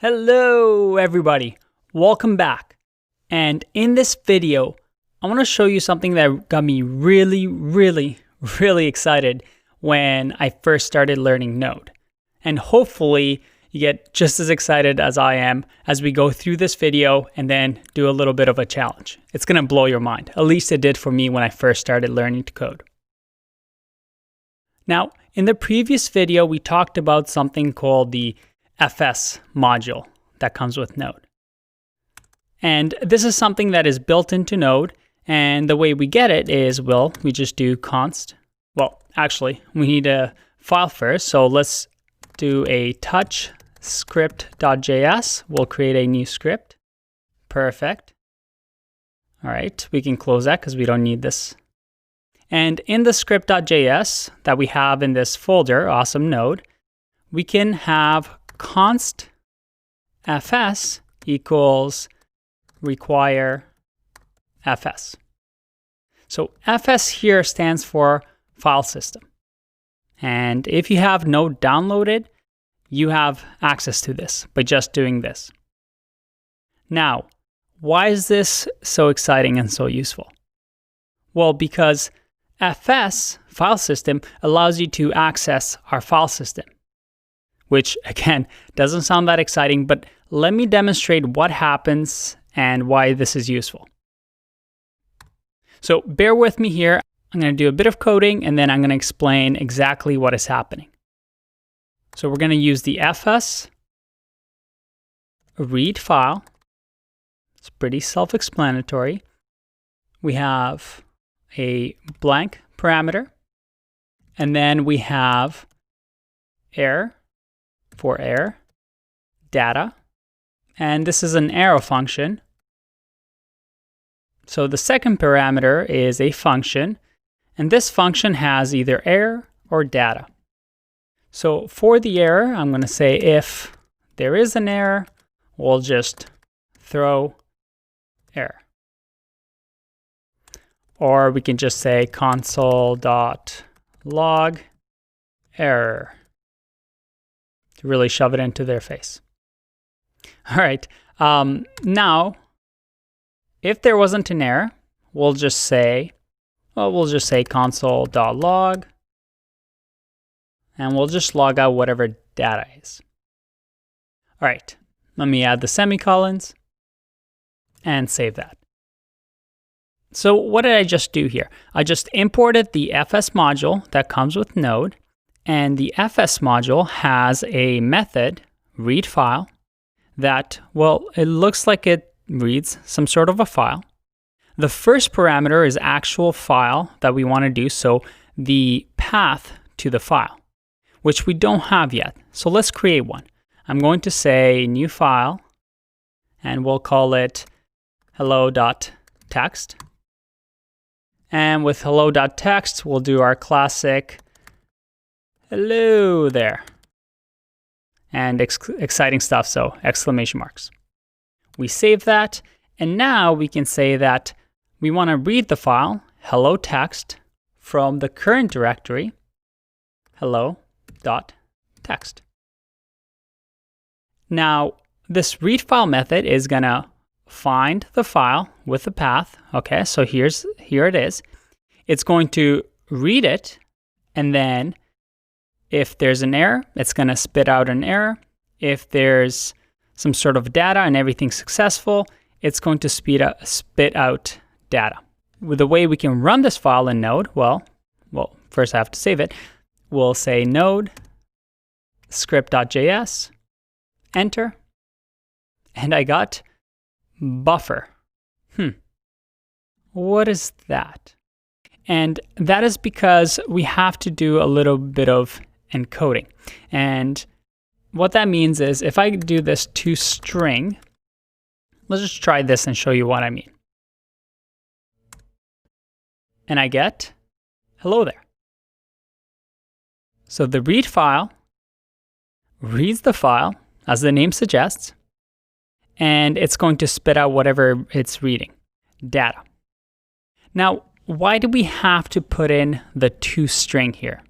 Hello everybody, welcome back. And in this video, I want to show you something that got me really excited when I first started learning Node. And hopefully you get just as excited as I am as we go through this video and then do a little bit of a challenge. It's going to blow your mind. At least it did for me when I first started learning to code. Now, in the previous video, we talked about something called the FS module that comes with Node. And this is something that is built into Node, and the way we get it is, we just do const. Well, actually, we need a file first, so let's do a touch script.js. We'll create a new script. Perfect. All right, we can close that because we don't need this. And in the script.js that we have in this folder, awesome Node, we can have const fs equals require fs. So fs here stands for file system. And if you have Node downloaded, you have access to this by just doing this. Now, why is this so exciting and so useful? Well, because fs, file system, allows you to access our file system, which again, doesn't sound that exciting, but let me demonstrate what happens and why this is useful. So bear with me here. I'm going to do a bit of coding and then I'm going to explain exactly what is happening. So we're going to use the fs read file. It's pretty self-explanatory. We have a blank parameter, and then we have error for error, data, and this is an arrow function. So the second parameter is a function, and this function has either error or data. So for the error, I'm going to say if there is an error, we'll just throw error. Or we can just say console.log error to really shove it into their face. All right, now, if there wasn't an error, we'll just say console.log, and we'll just log out whatever data is. All right, let me add the semicolons and save that. So what did I just do here? I just imported the FS module that comes with Node, and the FS module has a method, read file, that, it looks like it reads some sort of a file. The first parameter is actual file that we want to do, so the path to the file, which we don't have yet. So let's create one. I'm going to say new file, and we'll call it hello.txt. And with hello.txt, we'll do our classic hello there. And exciting stuff, so exclamation marks. We save that, and now we can say that we want to read the file, hello.txt, from the current directory, hello.txt. Now, this read file method is going to find the file with the path. Okay, so here it is. It's going to read it, and then if there's an error, it's going to spit out an error. If there's some sort of data and everything's successful, it's going to spit out data. With the way we can run this file in Node, first I have to save it. We'll say node script.js, enter, and I got buffer. What is that? And that is because we have to do a little bit of encoding. And what that means is if I do this to string, let's just try this and show you what I mean. And I get hello there. So the read file reads the file, as the name suggests, and it's going to spit out whatever it's reading, data. Now, why do we have to put in the toString here?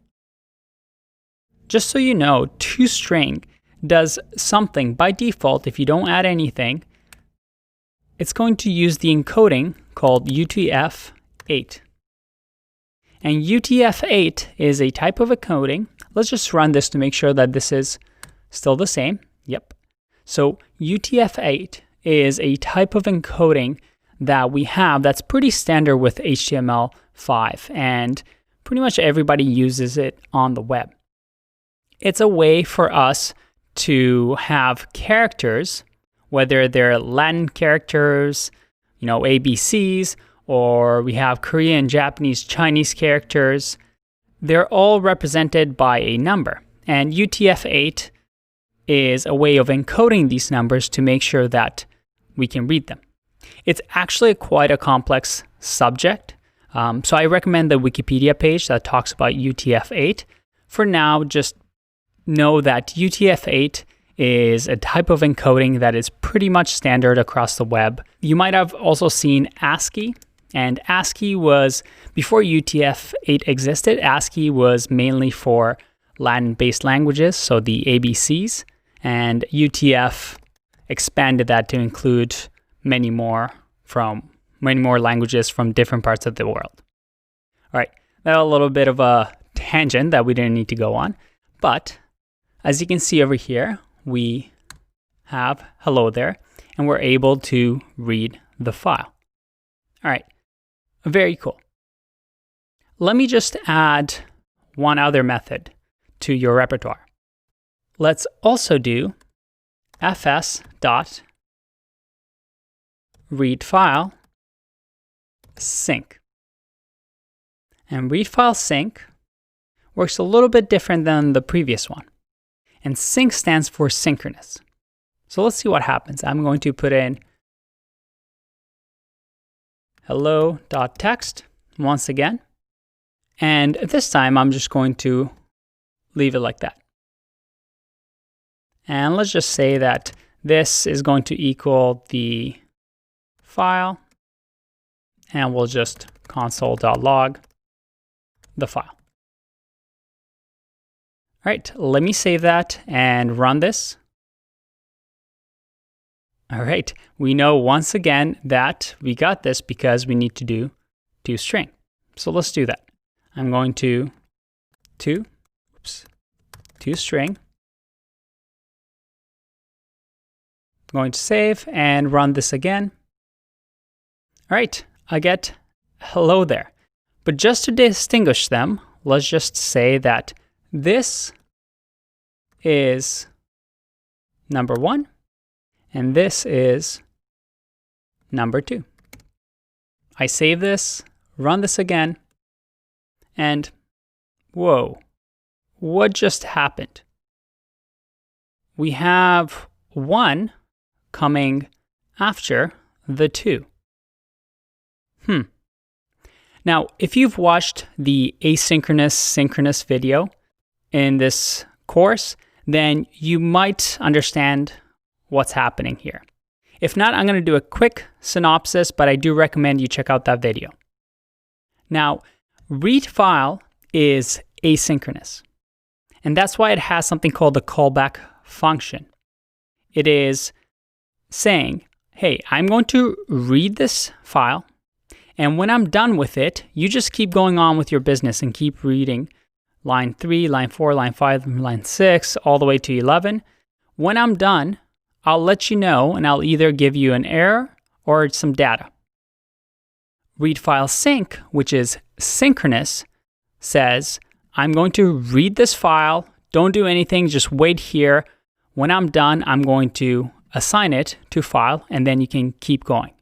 Just so you know, toString does something by default. If you don't add anything, it's going to use the encoding called UTF-8. And UTF-8 is a type of encoding. Let's just run this to make sure that this is still the same. Yep. So UTF-8 is a type of encoding that we have that's pretty standard with HTML5, and pretty much everybody uses it on the web. It's a way for us to have characters, whether they're Latin characters, ABCs, or we have Korean, Japanese, Chinese characters. They're all represented by a number. And UTF-8 is a way of encoding these numbers to make sure that we can read them. It's actually quite a complex subject. So I recommend the Wikipedia page that talks about UTF-8. For now, just know that UTF-8 is a type of encoding that is pretty much standard across the web. You might have also seen ASCII, and ASCII was, before UTF-8 existed, ASCII was mainly for Latin-based languages, so the ABCs, and UTF expanded that to include many more languages from different parts of the world. All right, that's a little bit of a tangent that we didn't need to go on, but as you can see over here, we have hello there, and we're able to read the file. All right, very cool. Let me just add one other method to your repertoire. Let's also do fs.readFile sync. And readFile sync works a little bit different than the previous one. And sync stands for synchronous. So let's see what happens. I'm going to put in hello.text once again. And this time I'm just going to leave it like that. And let's just say that this is going to equal the file, and we'll just console.log the file. All right, let me save that and run this. All right, we know once again that we got this because we need to do toString. So let's do that. I'm going to toString. I'm going to save and run this again. All right, I get hello there. But just to distinguish them, let's just say that this is number 1, and this is number 2. I save this, run this again, and whoa, what just happened? We have 1 coming after the 2. Now, if you've watched the asynchronous synchronous video in this course, then you might understand what's happening here. If not, I'm going to do a quick synopsis, but I do recommend you check out that video. Now, read file is asynchronous, and that's why it has something called the callback function. It is saying, hey, I'm going to read this file, and when I'm done with it, you just keep going on with your business and keep reading line 3, line 4, line 5, line 6, all the way to 11. When I'm done, I'll let you know, and I'll either give you an error or some data. Read file sync, which is synchronous, says, I'm going to read this file. Don't do anything, just wait here. When I'm done, I'm going to assign it to file, and then you can keep going.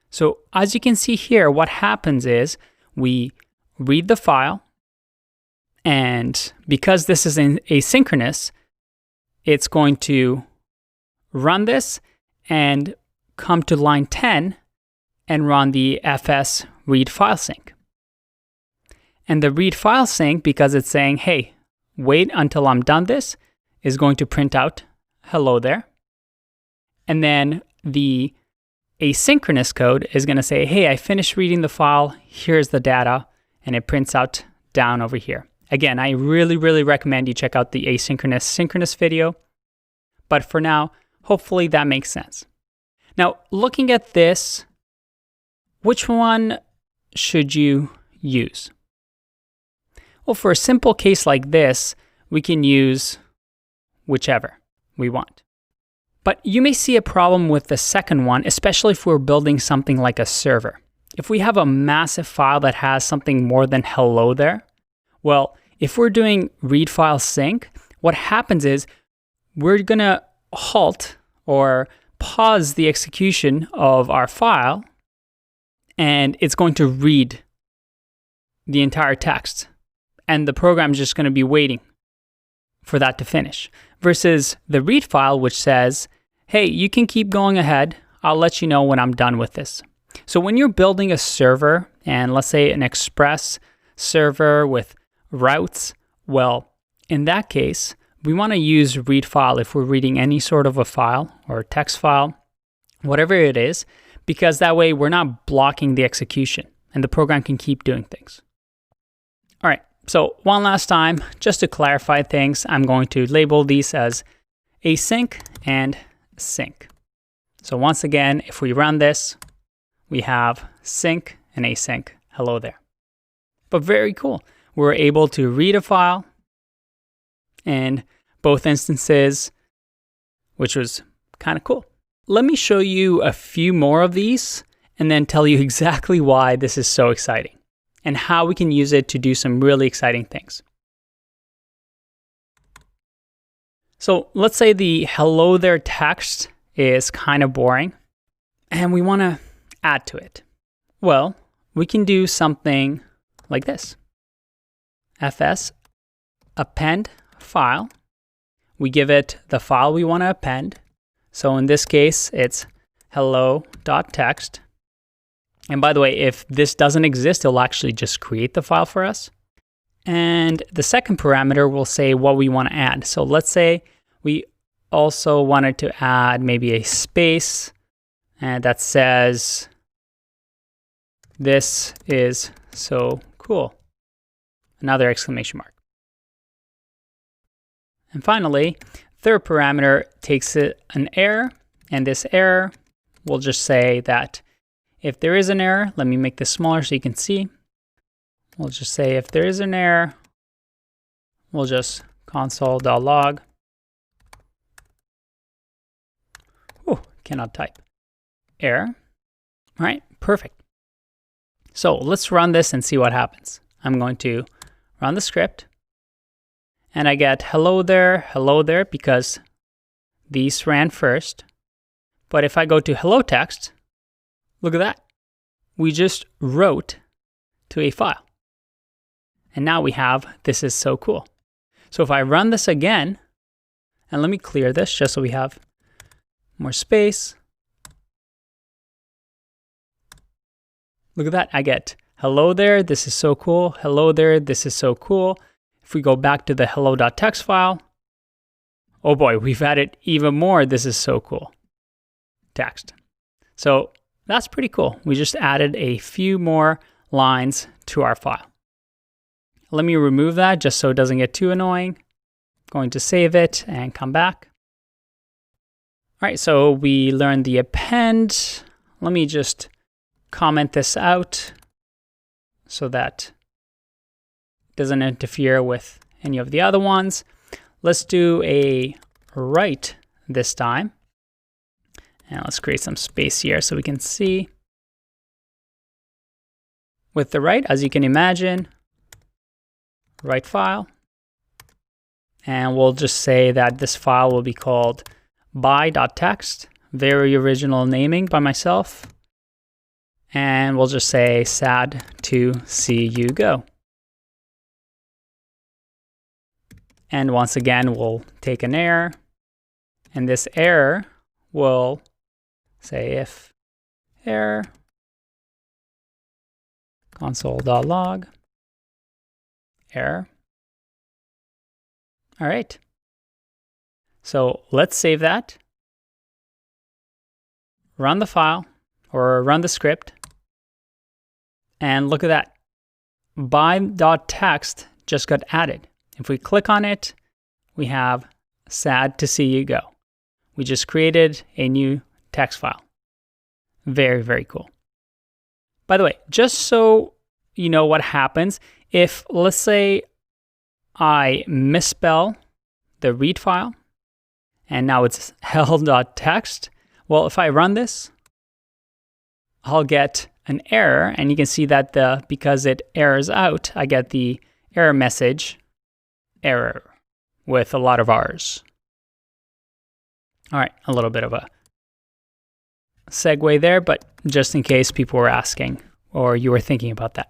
So as you can see here, what happens is we read the file, and because this is asynchronous, it's going to run this and come to line 10 and run the fs read file sync. And the read file sync, because it's saying, hey, wait until I'm done this, is going to print out hello there. And then the asynchronous code is going to say, hey, I finished reading the file, here's the data, and it prints out down over here. Again, I really recommend you check out the asynchronous synchronous video. But for now, hopefully that makes sense. Now, looking at this, which one should you use? Well, for a simple case like this, we can use whichever we want. But you may see a problem with the second one, especially if we're building something like a server. If we have a massive file that has something more than hello there, well, if we're doing read file sync, what happens is we're going to halt or pause the execution of our file, and it's going to read the entire text. And the program is just going to be waiting for that to finish. Versus the read file, which says, hey, you can keep going ahead. I'll let you know when I'm done with this. So when you're building a server, and let's say an Express server with routes, well, in that case, we want to use read file if we're reading any sort of a file or a text file, whatever it is, because that way we're not blocking the execution and the program can keep doing things. All right, so one last time, just to clarify things, I'm going to label these as async and sync. So once again, if we run this, we have sync and async. Hello there. But very cool. We're able to read a file in both instances, which was kind of cool. Let me show you a few more of these and then tell you exactly why this is so exciting and how we can use it to do some really exciting things. So let's say the hello there text is kind of boring and we want to add to it. Well, we can do something like this. fs append file. We give it the file we want to append. So in this case, it's hello.txt. And by the way, if this doesn't exist, it'll actually just create the file for us. And the second parameter will say what we want to add. So let's say we also wanted to add maybe a space and that says, this is so cool. Another exclamation mark. And finally, third parameter takes an error, and this error will just say that if there is an error, let me make this smaller so you can see. We'll just say if there is an error, we'll just console.log. Oh, cannot type. Error. All right, perfect. So let's run this and see what happens. I'm going to run the script. And I get hello there, because these ran first. But if I go to hello text, look at that. We just wrote to a file. And now we have, this is so cool. So if I run this again, and let me clear this just so we have more space. Look at that, I get hello there, this is so cool. Hello there, this is so cool. If we go back to the hello.txt file, oh boy, we've added even more. This is so cool. Text. So that's pretty cool. We just added a few more lines to our file. Let me remove that just so it doesn't get too annoying. I'm going to save it and come back. All right, so we learned the append. Let me just comment this out so that doesn't interfere with any of the other ones. Let's do a write this time. And let's create some space here so we can see. With the write, as you can imagine, write file. And we'll just say that this file will be called by.txt, very original naming by myself. And we'll just say sad to see you go. And once again, we'll take an error. And this error will say if error console.log error. All right. So let's save that. Run the file or run the script. And look at that. By.txt just got added. If we click on it, we have sad to see you go. We just created a new text file. Very, very cool. By the way, just so you know what happens if, let's say, I misspell the read file and now it's hello.txt. Well, if I run this, I'll get an error, and you can see that because it errors out, I get the error message, error, with a lot of R's. All right, a little bit of a segue there, but just in case people were asking or you were thinking about that.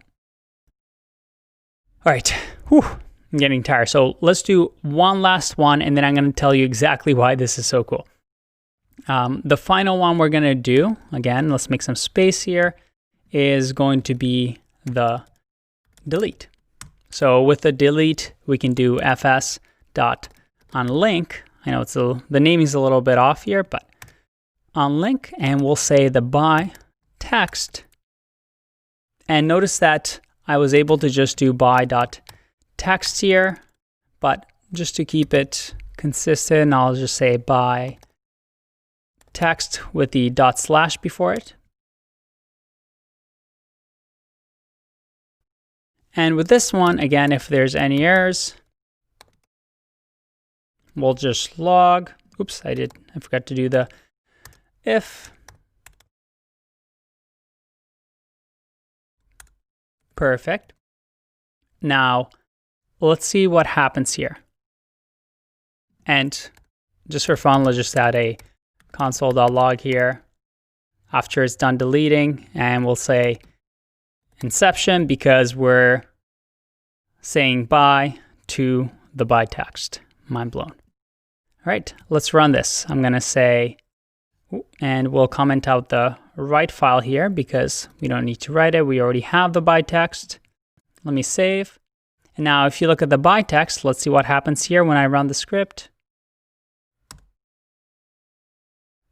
All right, I'm getting tired. So let's do one last one, and then I'm going to tell you exactly why this is so cool. The final one we're going to do, again, let's make some space here, is going to be the delete. So with the delete, we can do fs.onLink. I know the naming is a little bit off here, but onLink, and we'll say the by text. And notice that I was able to just do by.text here, but just to keep it consistent, I'll just say by text with the / before it. And with this one, again, if there's any errors, we'll just log. Oops, I forgot to do the if. Perfect. Now, let's see what happens here. And just for fun, let's just add a console.log here after it's done deleting, and we'll say inception because we're saying bye to the by text. Mind blown. All right, let's run this. I'm going to say, and we'll comment out the write file here because we don't need to write it. We already have the by text. Let me save. And now if you look at the by text, let's see what happens here when I run the script.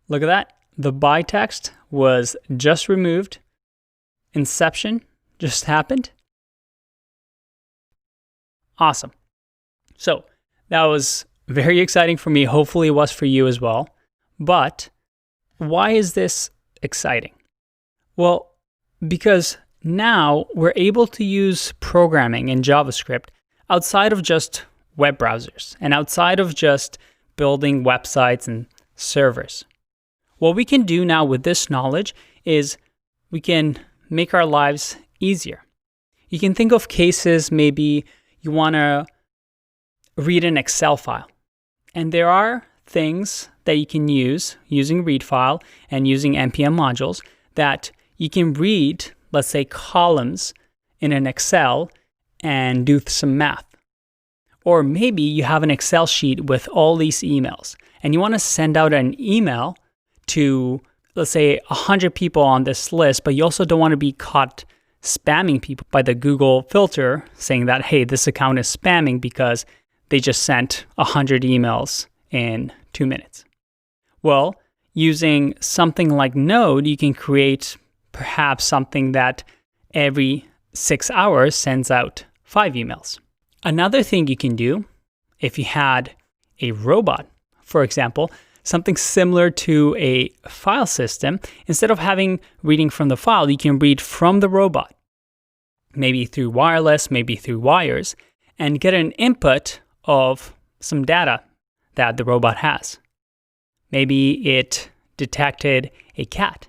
Look at that. The by text was just removed. Inception just happened. Awesome. So that was very exciting for me. Hopefully it was for you as well. But why is this exciting? Well, because now we're able to use programming in JavaScript outside of just web browsers and outside of just building websites and servers. What we can do now with this knowledge is we can make our lives easier. You can think of cases, maybe you want to read an Excel file. And there are things that you can use using read file and using NPM modules that you can read, let's say, columns in an Excel and do some math. Or maybe you have an Excel sheet with all these emails and you want to send out an email to, let's say, 100 people on this list, but you also don't want to be caught spamming people by the Google filter saying that, hey, this account is spamming because they just sent 100 emails in 2 minutes. Well, using something like Node, you can create perhaps something that every 6 hours sends out 5 emails. Another thing you can do, if you had a robot, for example, something similar to a file system, instead of reading from the file, you can read from the robot, maybe through wireless, maybe through wires, and get an input of some data that the robot has. Maybe it detected a cat.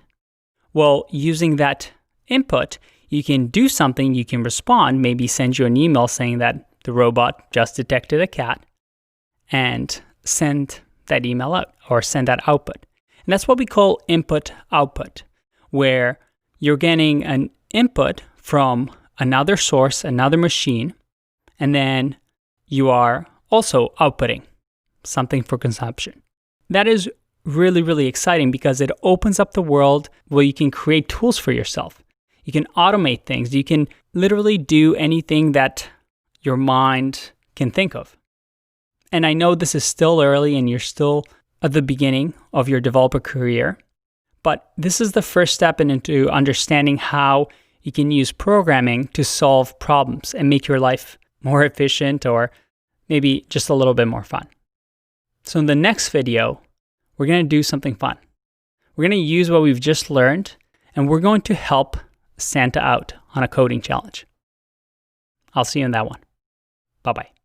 Well, using that input, you can do something, you can respond, maybe send you an email saying that the robot just detected a cat, and send that email out or send that output. And that's what we call input-output, where you're getting an input from another source, another machine, and then you are also outputting something for consumption. That is really, really exciting because it opens up the world where you can create tools for yourself. You can automate things. You can literally do anything that your mind can think of. And I know this is still early and you're still at the beginning of your developer career, but this is the first step into understanding how you can use programming to solve problems and make your life more efficient or maybe just a little bit more fun. So in the next video, we're going to do something fun. We're going to use what we've just learned, and we're going to help Santa out on a coding challenge. I'll see you in that one. Bye-bye.